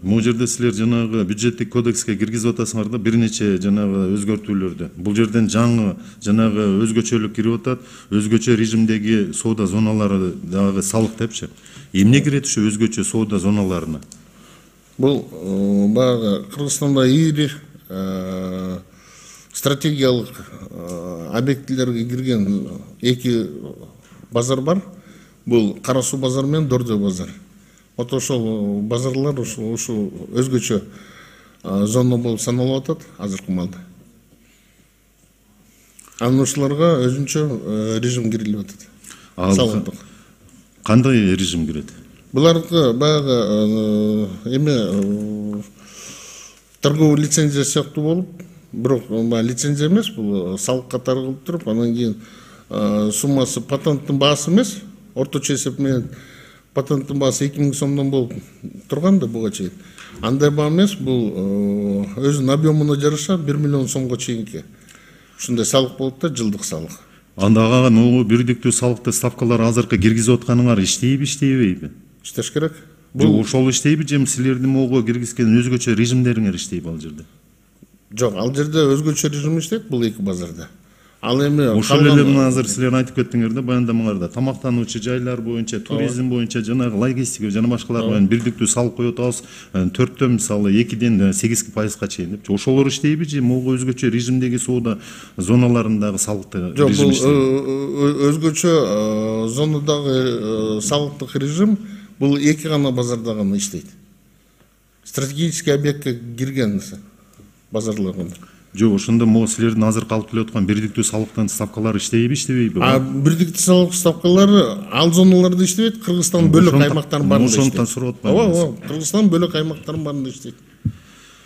Могу жерде силер жанагы бюджеттик кодекске киргизип атасыңар да бир нече жанагы өзгөртүүлөрдү. Бул жерден жаңы жанагы өзгөчөлүк кирип атат, өзгөчө режимдеги соода зоналары дагы салык депчи. Эмне кирет ушу өзгөчө соода зоналарына? Бул баягы Кыргызстанда ири стратегиялык объектилерге кирген эки базар бар. Бул Кара суу базары менен Дордой базар. Вот ошол базарлар ушул өзгөчө зона болуп саналып атат азыркы маалда. Анан ушуларга өзүнчө режим кирилип атат. Салыктык. Кандай режим кирет? Буларга баягы эме торговый лицензия сыяктуу болуп, бирок лицензия эмес, бул салык катары кылып туруп, анан кийин суммасы патенттин баасы эмес, орточо эсеп менен патенттин баасы 2000 сомдон болуп турган да буга чейин. Андай баа эмес, бул өзүнүн объемуна жараша 1 миллион сомго чейинки ушундай салык болот да, жылдык салык. Андагы могу бирдиктүү салыктуу ставкалар азыркы киргизип атканыңар иштейби, иштейбейби? Иштеш керек. Бул ошол иштейби же силердин могу киргизген өзгөчө режимдериңер иштейби ал жерде? Жок, ал жерде өзгөчө режим иштейт бул эки базарда. Ал эми ошол эле азыр силер айтып кеттиңер да баяндамаңарда, тамактануучу жайлар боюнча, туризм боюнча, жанагы логистика жана башкалар менен бирдиктүү салык коюп атабыз, 4төн мисалы 2ден 8% чейин депчи. Ошолор иштейби же могу өзгөчө режимдеги соода зоналарындагы салыкты режим иштейби? Жок, бул өзгөчө зонадагы салыктык режим бул эки гана базарда гана иштейт. Стратегический объектке кирген базарлар гана. Жок, ошондо могу силердин азыр калып келе аткан бирдиктүү салыктын ставкалары иштейби, иштебейби? Бирдиктүү салык ставкалары ал зоналарда иштебейт, Кыргызстан бөлөк аймактардын баарында иштейт. Ошондон сурап атпаймынбы? Кыргызстан бөлөк аймактардын баарында иштейт.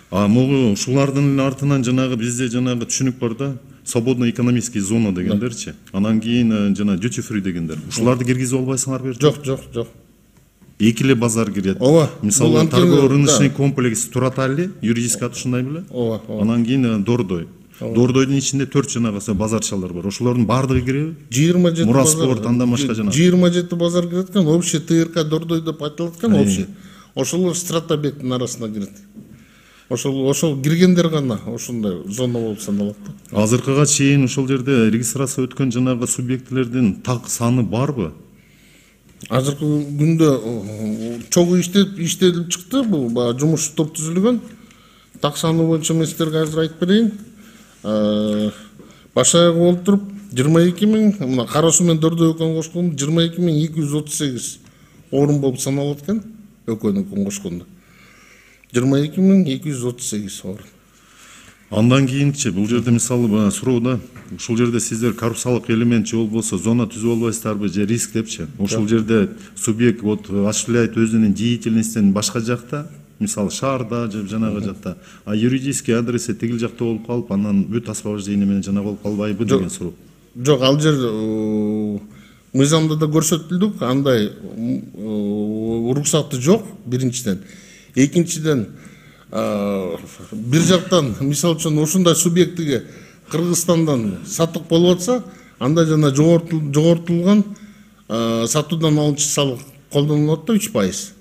Могу ушулардын артынан жанагы бизде жанагы түшүнүк бар да, свободный экономический зона дегендерчи. Анан кийин жана duty free дегендер. Ушуларды киргизип албайсыңар бер? Жок. Эки эле базар кирет. Мисалы торгово-рыночный комплекс Тураталли, юридический аты ушундай беле? Анан кийин Дордой. Дордойдун ичинде 4 жанагы базарчалар бар. Ошолордун баардыгы киреби? 27 Мураспорт, андан башка жана. 27 базар кирет экен, общий ТРК Дордой деп айтылат экен, общий. Ошолор страт объекттин арасына кирет. Ошол киргендер гана ошондой зона болуп саналат. Азыркыга чейин ошол жерде регистрация өткөн жанагы субъектилердин так саны барбы? Азыркы күндө чогуу иштелип чыкты, бул жумуш топ түзүлгөн. Так саны боюнча мен силерге азыр айтып берейин. Баш аягы болуп туруп 22 000, мына Кара суу менен Дордой экөөнү кошкондо 22 238 орун болуп саналат экен, экөөнүн кошкондо. 22 238 орун. Андан кийинчи бул жерде мисалы суроодо ушул жерде сиздер коррупциялык элемент же болбосо зона түзүп албайсыздарбы же риск депчи. Ушул жерде субъект осуществляет өзүнүн деятельностин башка жакта, мисалы шаарда же жанагы жакта, а юридический адреси тигил жакта болуп калып, анан бүт освобождение менен жана болуп калбайбы деген суроо. Жок, ал жер мыйзамда да көрсөтүлдүк, андай уруксаты жок биринчиден. Экинчиден бир жактан мисалы үчүн ушундай субъектиге Кыргызстандан сатык болуп атса, анда жана жогортулган сатуудан алынчу салык колдонулат да 3%.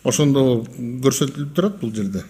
Ошондо көрсөтүлүп турат бул жерде.